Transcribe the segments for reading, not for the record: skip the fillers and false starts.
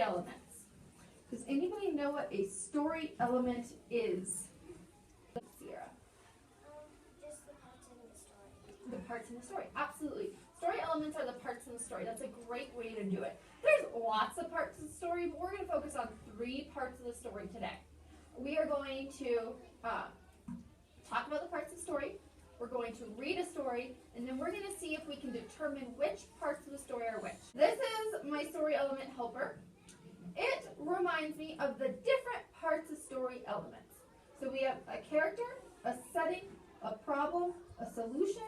elements. Does anybody know what a story element is? Sierra. Just the parts in the story. The parts in the story, absolutely. Story elements are the parts in the story. That's a great way to do it. There's lots of parts of the story, but we're going to focus on 3 parts of the story today. We are going to talk about the parts of the story. We're going to read a story, and then we're going to see if we can determine which parts of the story are which. This is my story element helper. It reminds me of the different parts of story elements. So we have a character, a setting, a problem, a solution,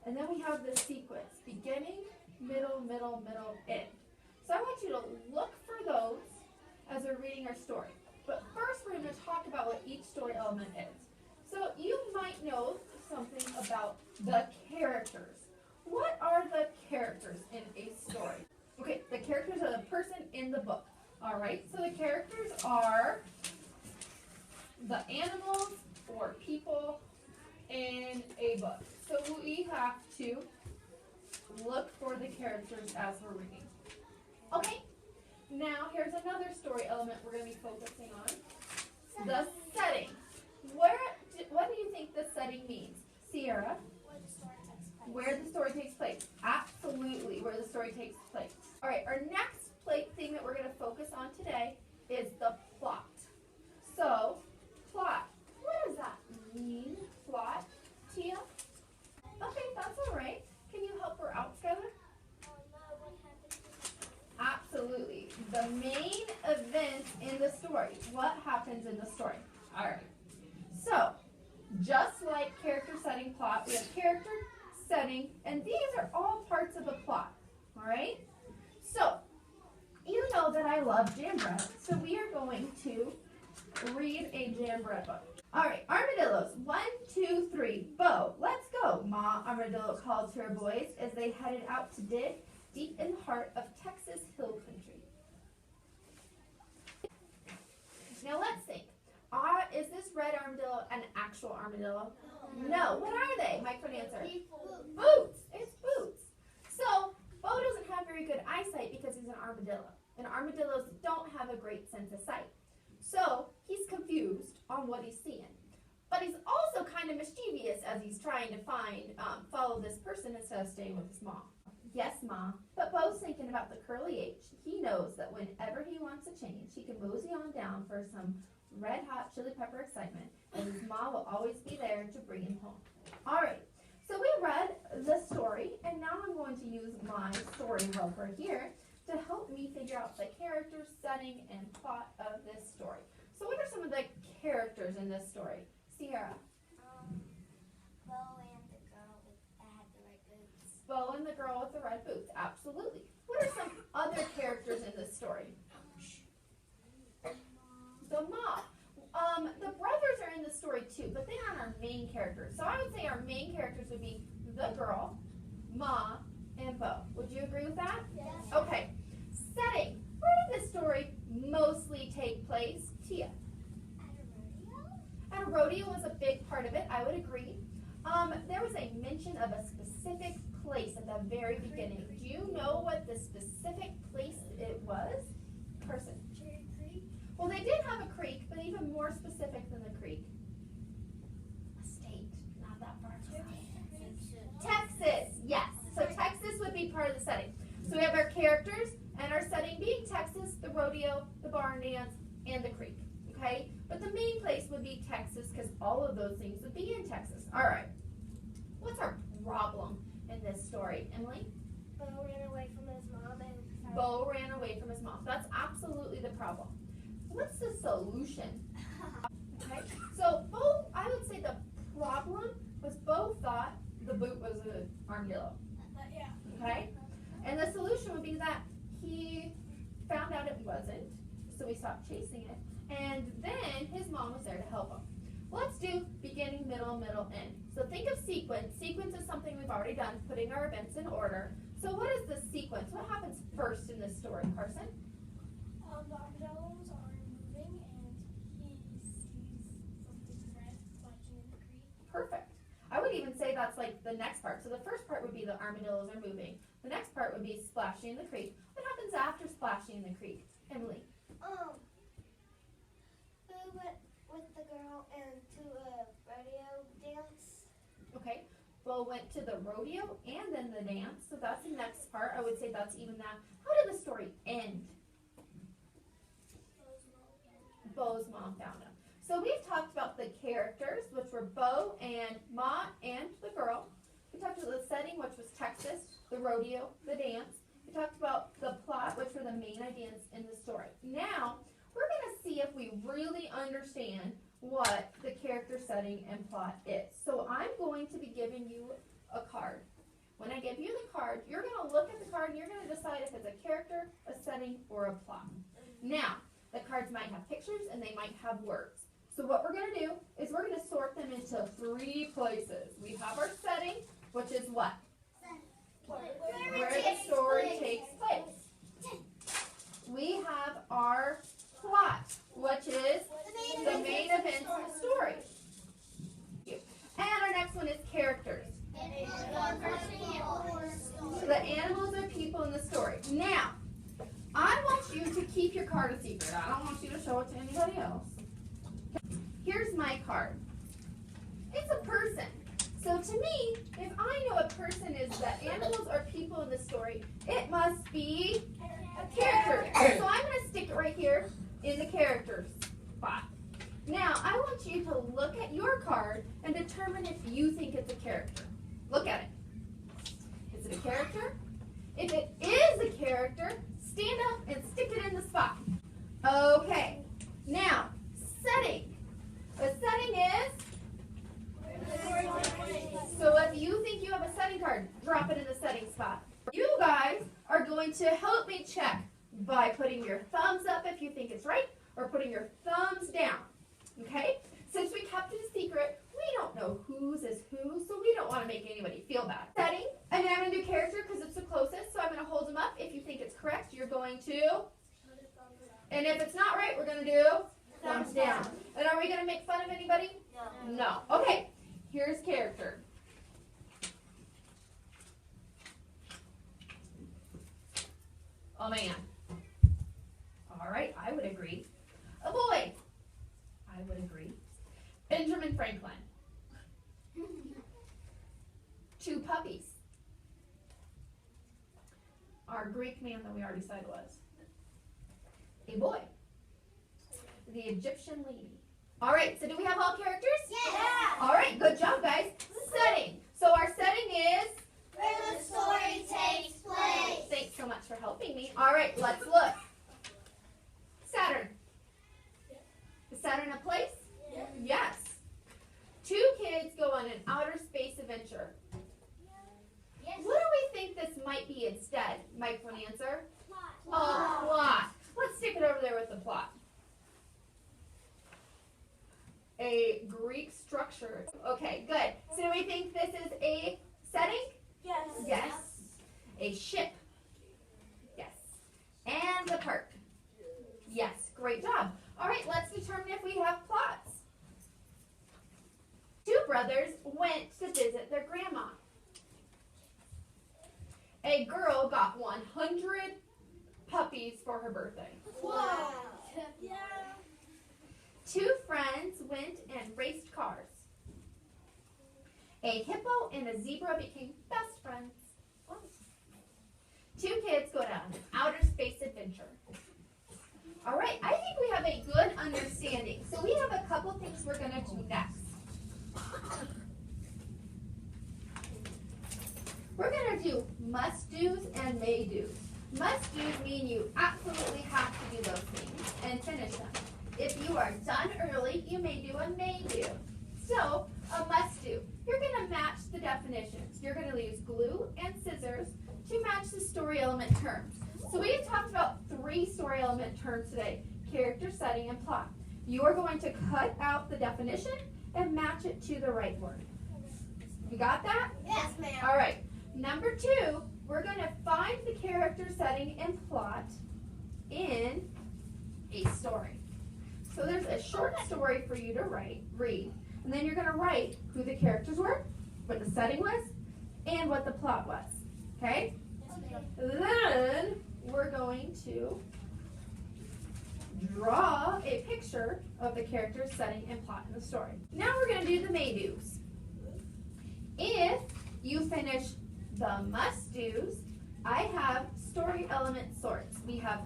and then we have the sequence, beginning, middle, middle, middle, end. So I want you to look for those as we're reading our story. But first we're going to talk about what each story element is. So you might know something about the characters. What are the characters in a story? Okay, the characters are the person in the book. All right, so the characters are the animals or people in a book. So we have to look for the characters as we're reading. Okay, now here's another story element we're going to be focusing on. The setting. What do you think the setting means? Sierra? Where the story takes place. Absolutely, where the story takes place. All right, our next thing that we're going to focus on today is the plot. So, plot. What does that mean, plot? Tia? Okay, that's all right. Can you help her out, Skylar? Absolutely. The main event in the story. What happens in the story? All right. So, just like character, setting, plot, we have character, setting, and these are all parts of the plot. All right? So, you know that I love jam bread, so we are going to read a jam bread book. All right, armadillos. 1, 2, 3, Bo, let's go. Ma Armadillo called to her boys as they headed out to dig deep in the heart of Texas hill country. Now let's think. Is this red armadillo an actual armadillo? No. What are they? My quick answer. Boots. It's boots. So, Bo doesn't have very good eyesight because he's an armadillo. And armadillos don't have a great sense of sight. So, he's confused on what he's seeing. But he's also kind of mischievous as he's trying to follow this person instead of staying with his mom. Yes, Mom. But Bo's thinking about the curly H. He knows that whenever he wants a change, he can mosey on down for some red hot chili pepper excitement, and his mom will always be there to bring him home. All right, so we read the story, and now I'm going to use my story helper here to help me figure out the character, setting, and plot of this story. So what are some of the characters in this story? Sierra? Bo and the girl that had the red boots. Bo and the girl with the red boots, absolutely. What are some other characters in this story? The mom. The brothers are in the story too, but they aren't our main characters. So I would say our main characters would be the girl, Ma, and Bo. Would you agree with that? Yes. Okay. Setting. Where did this story mostly take place? Tia? At a rodeo? At a rodeo was a big part of it. I would agree. There was a mention of a specific place at the very beginning. Do you know what the specific place it was? Carson? Cherry Creek? Well, they did have a creek, but even more specific than the creek. A state, not that far from Texas, yes. So Texas would be part of the setting. So we have our characters and our setting being Texas, the rodeo, the barn dance, and the creek, okay? But the main place would be Texas because all of those things would be in Texas. All right. What's our problem in this story, Emily? Bo ran away from his mom and Bo ran away from his mom. That's absolutely the problem. What's the solution? Okay, so Bo, I would say the problem was Bo thought the boot was an armadillo. yeah. Okay, and the solution would be that he found out it wasn't, so he stopped chasing it, and then his mom was there to help him. Let's do beginning, middle, middle, end. So think of sequence. Sequence is something we've already done, putting our events in order. So what is the sequence? What happens first in this story, Carson? The armadillos are moving and he sees something red splashing in the creek. Perfect. I would even say that's like the next part. So the first part would be the armadillos are moving. The next part would be splashing in the creek. What happens after splashing in the creek? Emily? to the rodeo and then the dance. So that's the next part. I would say that's even that. How did the story end? Bo's mom found him. So we've talked about the characters, which were Bo and Ma and the girl. We talked about the setting, which was Texas, the rodeo, the dance. We talked about the plot, which were the main ideas in the story. Now, we're going to see if we really understand what the character setting and plot is. So I'm going to be giving you a card. When I give you the card, you're going to look at the card and you're going to decide if it's a character, a setting, or a plot. Now, the cards might have pictures and they might have words. So what we're going to do is we're going to sort them into 3 places. We have our setting, which is what? Where the story takes place. We have our plot, which is the main events of the story. And our next one is characters. So the animals are people in the story. Now, I want you to keep your card a secret. I don't want you to show it to anybody else. Here's my card. It's a person. So to me, if I know a person is the animals or people in the story, it must be a character. So I'm going to stick it right here in the character spot. Now, I want you to look at your card and determine if you think it's a character. Look at it. Is it a character? If it is a character, stand up and stick it in the spot. Okay. Now, setting. The setting is? So if you think you have a setting card, drop it in the setting spot. You guys are going to help me check by putting your thumbs up if you think it's right, or putting your thumbs down. Okay? Since we kept it a secret, we don't know whose is who, so we don't want to make anybody feel bad. Setting, and then I'm going to do character because it's the closest, so I'm going to hold them up. If you think it's correct, you're going to, and if it's not right, we're going to do thumbs down. And are we going to make fun of anybody? No. Okay, here's character. A man. All right, I would agree. A boy. I would agree. Benjamin Franklin. 2 puppies. Our Greek man that we already said was. A boy. The Egyptian lady. All right, so do we have all characters? Yeah. All right, good job, guys. Setting. So our setting is? Where the story takes place. Thanks so much for helping me. All right, let's look. Saturn. Is Saturn a place? Yes. 2 kids go on an outer space adventure. Yes. What do we think this might be instead? Mike will answer. A plot. Let's stick it over there with the plot. A Greek structure. Okay, good. So do we think this is a setting? Yes. Yes. A ship. Yes. And the park. Yes. Great job. All right, let's determine if we have plots. 2 brothers went to visit their grandma. A girl got 100 puppies for her birthday. Wow. Yeah. 2 friends went and raced cars. A hippo and a zebra became best friends. 2 kids go down an outer space adventure. All right, I think we have a good understanding. So we have a couple things we're going to do next. We're going to do must-dos and may-dos. Must-dos mean you absolutely have to do those things and finish them. If you are done early, you may do a may-do. So, a must-do. You're going to match the definitions. You're going to use glue and scissors to match the story element terms. So we have talked about 3 story element terms today: character, setting, and plot. You are going to cut out the definition and match it to the right word. You got that? Yes, ma'am. All right. Number 2, we're going to find the character, setting, and plot in a story. So there's a short story for you to read, and then you're going to write who the characters were, what the setting was, and what the plot was. Okay? Then we're going to draw a picture of the character, setting, and plot in the story. Now we're going to do the may-dos. If You finish the must-dos. I have story element sorts. We have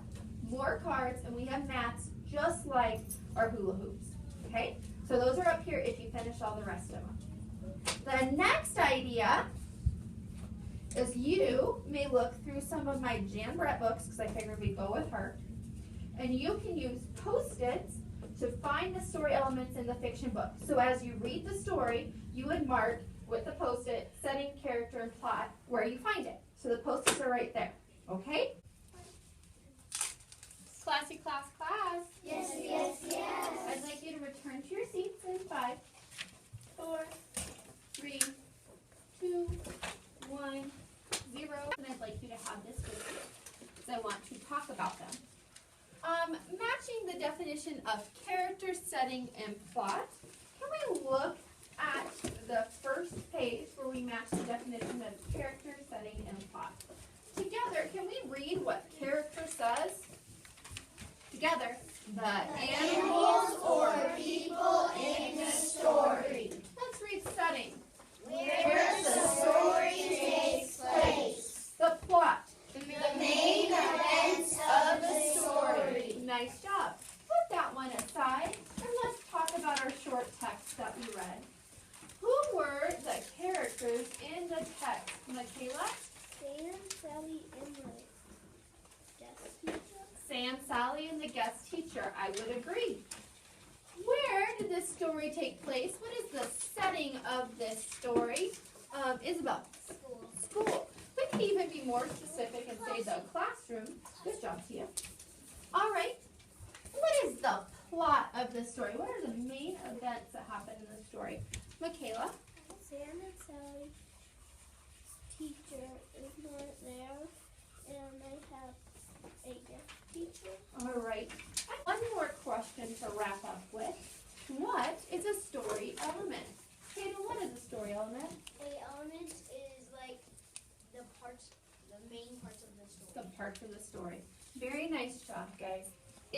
more cards and we have mats just like our hula hoops. Okay? So those are up here if you finish all the rest of them. The next idea is you may look through some of my Jan Brett books, because I figured we'd go with her, and you can use Post-its to find the story elements in the fiction book. So as you read the story, you would mark with the Post-it setting, character, and plot where you find it. So the Post-its are right there. Okay? Classy class. Yes, yes, yes. I'd like you to return to your seats in 5, 4, 3, 2, 1, 0. And I'd like you to have this with you because I want to talk about them. Matching the definition of character, setting, and plot. Can we look at the first page where we match the definition of character, setting, and plot? Together, can we read what character says? Together. The animals or people in the story. Let's read setting. Where the story takes place. The plot. The main events of the story. Nice job. Put that one aside and let's talk about our short text that we read. Who were the characters in the text? Michaela? Sam, Sally, and the guest teacher. Sam, Sally, and the guest teacher. I would agree. Where did this story take place? What is the setting of this story? Isabel? School. We can even be more specific and say the classroom. Good job, Tia. All right. What is the plot of the story? What are the main events that happen in the story? Michaela? Sam and Sally's teacher is not there, and they have a guest teacher. All right. One more question to wrap up with. What is a story element? Tatum, what is a story element? A element is like the main parts of the story. The parts of the story. Very nice job, guys.